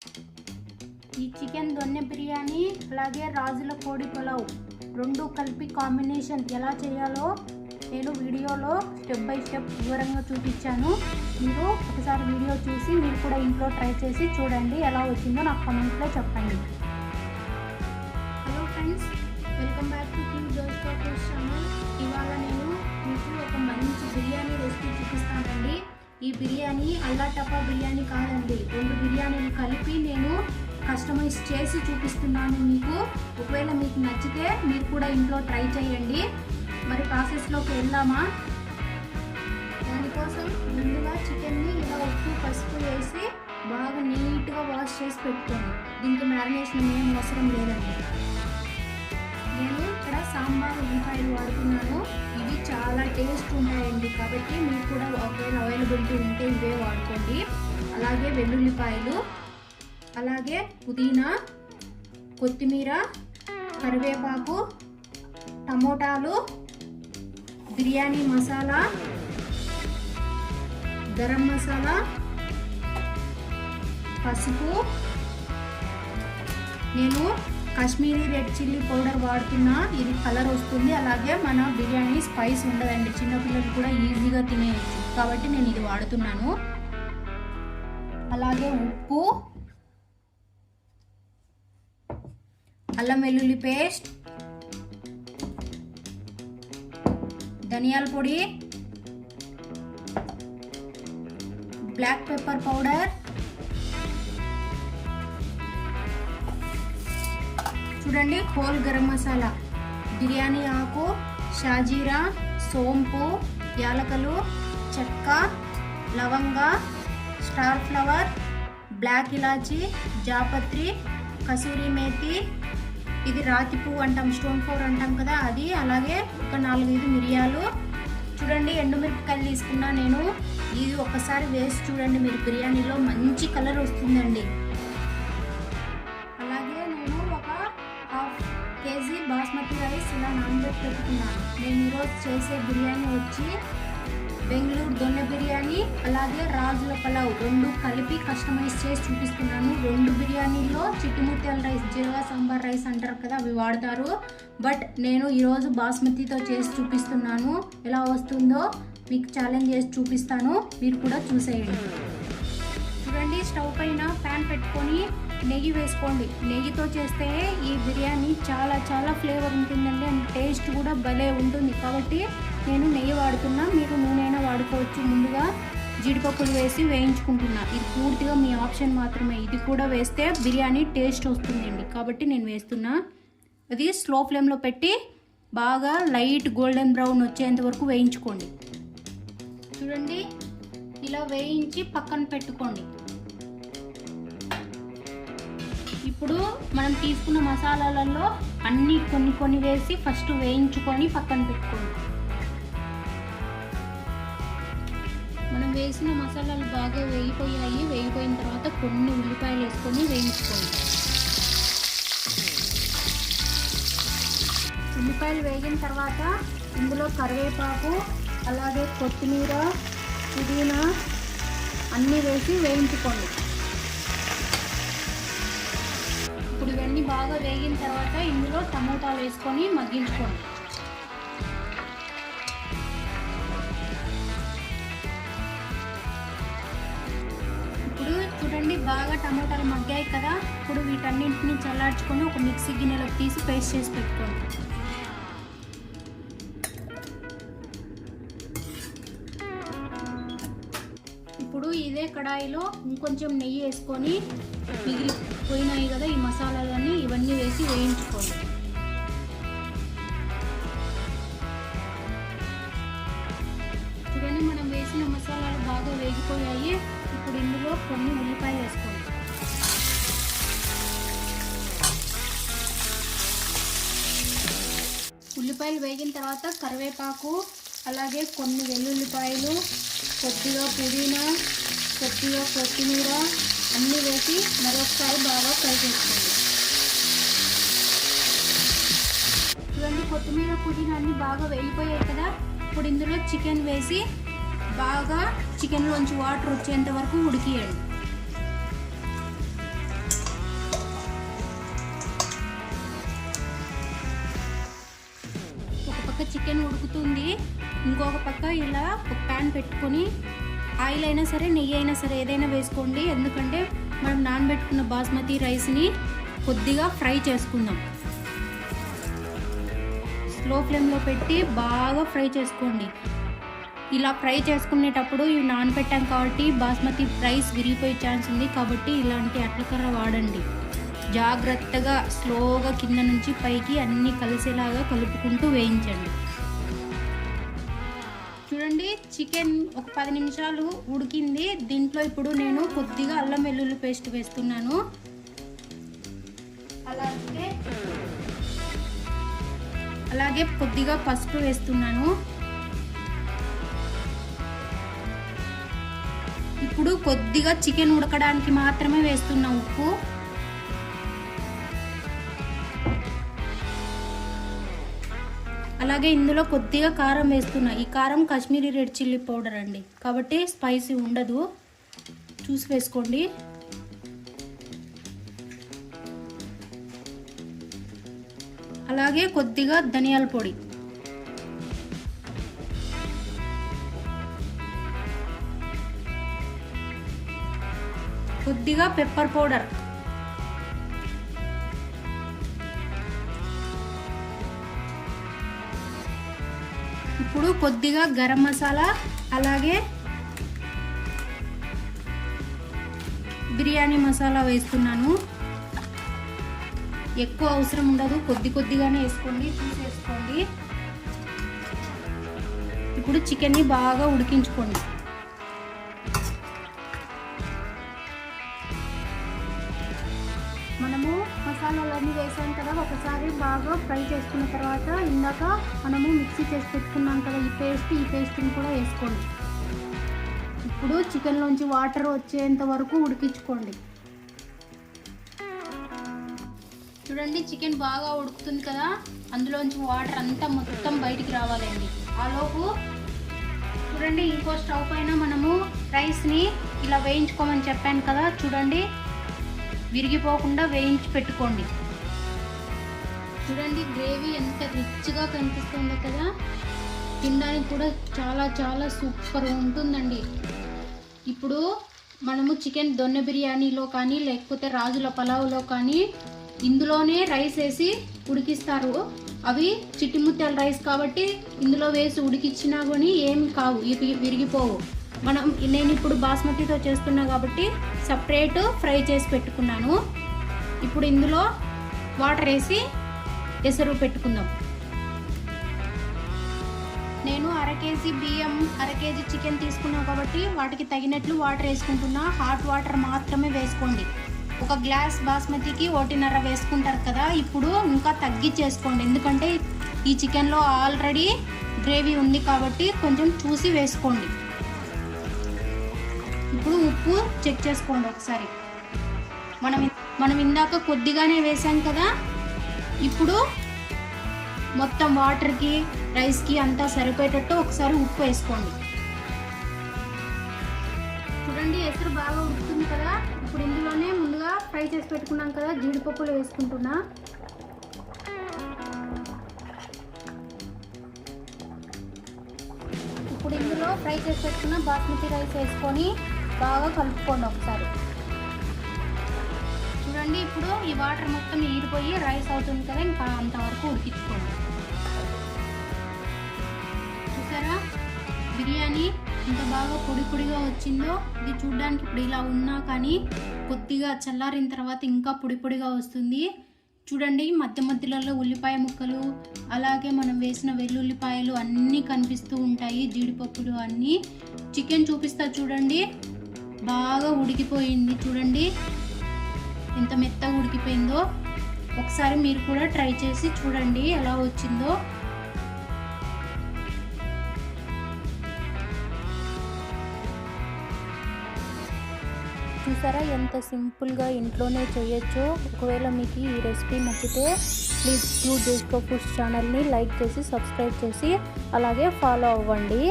ఈ చికెన్ దొన్నె బిర్యానీ అలాగే రాజుల కోడి పులావ్ రెండు కలిపి కాంబినేషన్ ఎలా చేయాలో నేను వీడియోలో స్టెప్ బై స్టెప్ వివరంగా చూపించాను. మీరు ఒకసారి వీడియో చూసి మీరు కూడా ఇంట్లో ట్రై చేసి చూడండి, ఎలా వచ్చిందో నాకు కామెంట్లో చెప్పండి. Hello friends, welcome back to King Joe's Talkies channel. ఇవాళ నేను మీకు ఒక మంచి బిర్యానీ రెసిపీ చూపిస్తానండి. ఈ బిర్యానీ అల్లా టపా బిర్యానీ కాదండి, రెండు బిర్యానీలు కలిపి నేను కస్టమైజ్ చేసి చూపిస్తున్నాను మీకు. ఒకవేళ మీకు నచ్చితే మీరు కూడా ఇంట్లో ట్రై చేయండి. మరి ప్రాసెస్లోకి వెళ్దామా? దానికోసం ముందుగా చికెన్ని ఇలా ఉప్పు పసుపు వేసి బాగా నీట్గా వాష్ చేసి పెట్టుకోండి. దీనికి మ్యారినేషన్ ఏం అవసరం లేదండి. నేను ఇక్కడ సాంబార్ ఉల్లిపాయలు వాడుతున్నాను. ఇవి చాలా టేస్ట్ ఉంటాయండి, కాబట్టి మీరు కూడా ఒకవేళ అవైలబిలిటీ ఉంటే ఇవే వాడుకోండి. అలాగే వెల్లుల్లిపాయలు, అలాగే పుదీనా, కొత్తిమీర, కరివేపాకు, టమోటాలు, బిర్యానీ మసాలా, గరం మసాలా, పసుపు. నేను కాశ్మీరీ రెడ్ చిల్లీ పౌడర్ వాడుతున్నా, ఇది కలర్ వస్తుంది. అలాగే మన బిర్యానీ స్పైస్ ఉండదండి, చిన్నపిల్లలు కూడా ఈజీగా తినేయచ్చు, కాబట్టి నేను ఇది వాడుతున్నాను. అలాగే ఉప్పు, అల్లం వెల్లుల్లి పేస్ట్, ధనియాల పొడి, బ్లాక్ పెప్పర్ పౌడర్, చూడండి హోల్ గరం మసాలా, బిర్యానీ ఆకు, షాజీరా, సోంపు, యాలకలు, చెక్క, లవంగ, స్టార్ ఫ్లవర్, బ్లాక్ ఇలాచి, జాపత్రి, కసూరి మేతి, ఇది రాతి పువ్వు అంటాం, స్టోన్ ఫ్లవర్ అంటాం కదా అది. అలాగే ఒక 4-5 మిరియాలు. చూడండి ఎండుమిరపకాయలు తీసుకున్నా నేను. ఇది ఒక్కసారి వేసి చూడండి, మీరు బిర్యానీలో మంచి కలర్ వస్తుందండి. అలాగే నేను ఒక 1/2 కేజీ బాస్మతి రైస్ ఇలా నానబెట్టి పెట్టుకున్నాను. నేను ఈరోజు చేసే బిర్యానీ వచ్చి బెంగళూరు దొన్నె బిర్యానీ అలాగే రాజుల పులావ్ రెండు కలిపి కస్టమైజ్ చేసి చూపిస్తున్నాను. రెండు బిర్యానీల్లో చిట్టుముత్యాల రైస్, జీరగా సాంబార్ రైస్ అంటారు కదా, అవి వాడతారు. బట్ నేను ఈరోజు బాస్మతితో చేసి చూపిస్తున్నాను. ఎలా వస్తుందో మీకు ఛాలెంజ్ చేసి చూపిస్తాను, మీరు కూడా చూసేయండి. చూడండి, స్టవ్ పైన ప్యాన్ పెట్టుకొని నెయ్యి వేసుకోండి. నెయ్యితో చేస్తే ఈ బిర్యానీ చాలా చాలా ఫ్లేవర్ ఉంటుందండి, అండ్ టేస్ట్ కూడా భలే ఉంటుంది. కాబట్టి నేను నెయ్యి వాడుతున్నా, మీరు నూనె వాడుకోవచ్చు. ముందుగా జీడిపప్పులు వేసి వేయించుకుంటున్నా. ఇది పూర్తిగా మీ ఆప్షన్ మాత్రమే. ఇది కూడా వేస్తే బిర్యానీ టేస్ట్ వస్తుందండి, కాబట్టి నేను వేస్తున్నా. అది స్లో ఫ్లేమ్లో పెట్టి బాగా లైట్ గోల్డెన్ బ్రౌన్ వచ్చేంత వరకు వేయించుకోండి. చూడండి, ఇలా వేయించి పక్కన పెట్టుకోండి. ఇప్పుడు మనం తీసుకున్న మసాలాలలో అన్నీ కొన్ని వేసి ఫస్ట్ వేయించుకొని పక్కన పెట్టుకోండి. మనం వేసిన మసాలాలు బాగా వేగిపోయాయి. వేగిపోయిన తర్వాత కొన్ని ఉల్లిపాయలు వేసుకొని వేయించుకోండి. ఉల్లిపాయలు వేగిన తర్వాత ఇందులో కరివేపాకు, అలాగే కొత్తిమీర, పుదీనా అన్నీ వేసి వేయించుకోండి. ఇప్పుడు ఇవన్నీ బాగా వేగిన తర్వాత ఇందులో టమోటాలు వేసుకొని మగ్గించుకోండి. ఇప్పుడు చూడండి, బాగా టమోటాలు మగ్గాయి కదా. ఇప్పుడు వీటన్నింటిని చల్లార్చుకొని ఒక మిక్సీ గిన్నెలోకి తీసి పేస్ట్ చేసి పెట్టుకోండి. ఇప్పుడు ఇదే కడాయిలో ఇంకొంచెం నెయ్యి వేసుకొని మిగిలిపోయినాయి కదా ఈ మసాలాలన్నీ, ఇవన్నీ వేసి వేయించుకోండి. చూడండి, మనం వేసిన మసాలాలు బాగా వేగిపోయాయి. ఇప్పుడు ఇందులో కొన్ని ఉల్లిపాయలు వేసుకోండి. ఉల్లిపాయలు వేగిన తర్వాత కరివేపాకు, అలాగే కొన్ని వెల్లుల్లిపాయలు, కొద్దిగా పుదీనా, కొద్దిగా కొత్తిమీర అన్నీ వేసి మరొకసారి బాగా ఫ్రై చేసుకోండి. చూడండి, కొత్తిమీర పుదీనా అన్నీ బాగా వేగిపోయాయి కదా. ఇప్పుడు ఇందులో చికెన్ వేసి బాగా చికెన్లోంచి వాటర్ వచ్చేంత వరకు ఉడికియండి. పక్క చికెన్ ఉడుకుతుంది, ఇంకొక పక్క ఇలా ఒక ప్యాన్ పెట్టుకొని ఆయిల్ అయినా సరే నెయ్యి అయినా సరే ఏదైనా వేసుకోండి. ఎందుకంటే మనం నానబెట్టుకున్న బాస్మతి రైస్ని కొద్దిగా ఫ్రై చేసుకుందాం. స్లో ఫ్లేమ్లో పెట్టి బాగా ఫ్రై చేసుకోండి. ఇలా ఫ్రై చేసుకునేటప్పుడు ఇవి నానబెట్టాం కాబట్టి బాస్మతి రైస్ విరిగిపోయే ఛాన్స్ ఉంది. కాబట్టి ఇలాంటి అట్లకర్ర వాడండి. జాగ్రత్తగా స్లోగా కింద నుంచి పైకి అన్నీ కలిసేలాగా కలుపుకుంటూ వేయించండి. చూడండి, చికెన్ ఒక 10 నిమిషాలు ఉడికింది. దీంట్లో ఇప్పుడు నేను కొద్దిగా అల్లం వెల్లుల్లి పేస్ట్ వేస్తున్నాను. అలాగే కొద్దిగా పసుపు వేస్తున్నాను. ఇప్పుడు కొద్దిగా చికెన్ ఉడకడానికి మాత్రమే వేస్తున్నా ఉప్పు. అలాగే ఇందులో కొద్దిగా కారం వేస్తున్నా. ఈ కారం కాశ్మీరీ రెడ్ చిల్లీ పౌడర్ అండి, కాబట్టి స్పైసీ ఉండదు, చూసి వేసుకోండి. అలాగే కొద్దిగా ధనియాల పొడి, కొద్దిగా పెప్పర్ పౌడర్, ఇప్పుడు కొద్దిగా గరం మసాలా, అలాగే బిర్యానీ మసాలా వేస్తున్నాను. ఎక్కువ అవసరం ఉండదు, కొద్దిగానే వేసుకోండి, చూసి వేసుకోండి. ఇప్పుడు చికెన్ని బాగా ఉడికించుకోండి. మనము మసాలాలన్నీ వేసాం కదా, ఒకసారి బాగా ఫ్రై చేసుకున్న తర్వాత ఇందాక మనము మిక్సీ చేసి పెట్టుకున్నాం కదా ఈ పేస్ట్ని కూడా వేసుకోండి. ఇప్పుడు చికెన్లోంచి వాటర్ వచ్చేంత వరకు ఉడికించుకోండి. చూడండి, చికెన్ బాగా ఉడుకుతుంది కదా, అందులోంచి వాటర్ అంతా మొత్తం బయటికి రావాలండి. ఆలోపు చూడండి, ఇంకో స్టవ్ పైన మనము రైస్ని ఇలా వేయించుకోమని చెప్పాను కదా, చూడండి విరిగిపోకుండా వేయించి పెట్టుకోండి. చూడండి, గ్రేవీ ఎంత రిచ్గా కనిపిస్తుందో కదా, తినడానికి కూడా చాలా చాలా సూపర్ ఉంటుందండి. ఇప్పుడు మనము చికెన్ దొన్నె బిర్యానీలో కానీ లేకపోతే రాజుల పలావులో కానీ ఇందులోనే రైస్ వేసి ఉడికిస్తారు. అవి చిట్టిముత్యాల రైస్ కాబట్టి ఇందులో వేసి ఉడికిచ్చినా కానీ ఏమి కావు, విరిగిపోవు. నేను ఇప్పుడు బాస్మతితో చేస్తున్నా కాబట్టి సపరేట్ ఫ్రై చేసి పెట్టుకున్నాను. ఇప్పుడు ఇందులో వాటర్ వేసి ఎసరు పెట్టుకుందాం. నేను 1/2 కేజీ బియ్యం 1/2 కేజీ చికెన్ తీసుకున్నాను కాబట్టి వాటికి తగినట్లు వాటర్ వేసుకుంటున్నా. హాట్ వాటర్ మాత్రమే వేసుకోండి. ఒక గ్లాస్ బాస్మతికి 1.5 వేసుకుంటారు కదా, ఇప్పుడు ఇంకా తగ్గించేసుకోండి. ఎందుకంటే ఈ చికెన్లో ఆల్రెడీ గ్రేవీ ఉంది కాబట్టి కొంచెం చూసి వేసుకోండి. ఇప్పుడు ఉప్పు చెక్ చేసుకోండి ఒకసారి. మనం ఇందాక కొద్దిగానే వేసాం కదా, ఇప్పుడు మొత్తం వాటర్కి రైస్కి అంతా సరిపోయేటట్టు ఒకసారి ఉప్పు వేసుకోండి. చూడండి, ఎసరు బాగా ఉడుకుతుంది కదా, ఇప్పుడు ఇందులోనే ముందుగా ఫ్రై చేసి పెట్టుకున్నాం కదా జీడిపప్పులు వేసుకుంటున్నా. ఇప్పుడు ఇందులో ఫ్రై చేసి పెట్టుకున్న బాస్మతి రైస్ వేసుకొని బాగా కలుపుకోండి ఒకసారి. చూడండి, ఇప్పుడు ఈ వాటర్ మొత్తం ఈరిపోయి రైస్ అవుతుంది కదా, ఇంకా అంతవరకు ఉడికించుకోండి. చూసారా బిర్యానీ ఎంత బాగా పొడిగా వచ్చిందో. ఇది చూడడానికి ఇప్పుడు ఇలా ఉన్నా కానీ కొద్దిగా చల్లారిన తర్వాత ఇంకా పొడిగా వస్తుంది. చూడండి, మధ్యలో ఉల్లిపాయ ముక్కలు, అలాగే మనం వేసిన వెల్లుల్లిపాయలు అన్నీ కనిపిస్తూ ఉంటాయి, జీడిపప్పులు అన్నీ. చికెన్ చూపిస్తా చూడండి, బాగా ఉడికిపోయింది. చూడండి ఎంత మెత్తగా ఉడికిపోయిందో. ఒకసారి మీరు కూడా ట్రై చేసి చూడండి ఎలా వచ్చిందో. చూసారా ఎంత సింపుల్గా ఇంట్లోనే చేయొచ్చు. ఒకవేళ మీకు ఈ రెసిపీ నచ్చితే ప్లీజ్ డూ దేశ్ ఫుడ్స్ ఛానల్ని లైక్ చేసి సబ్స్క్రైబ్ చేసి అలాగే ఫాలో అవ్వండి.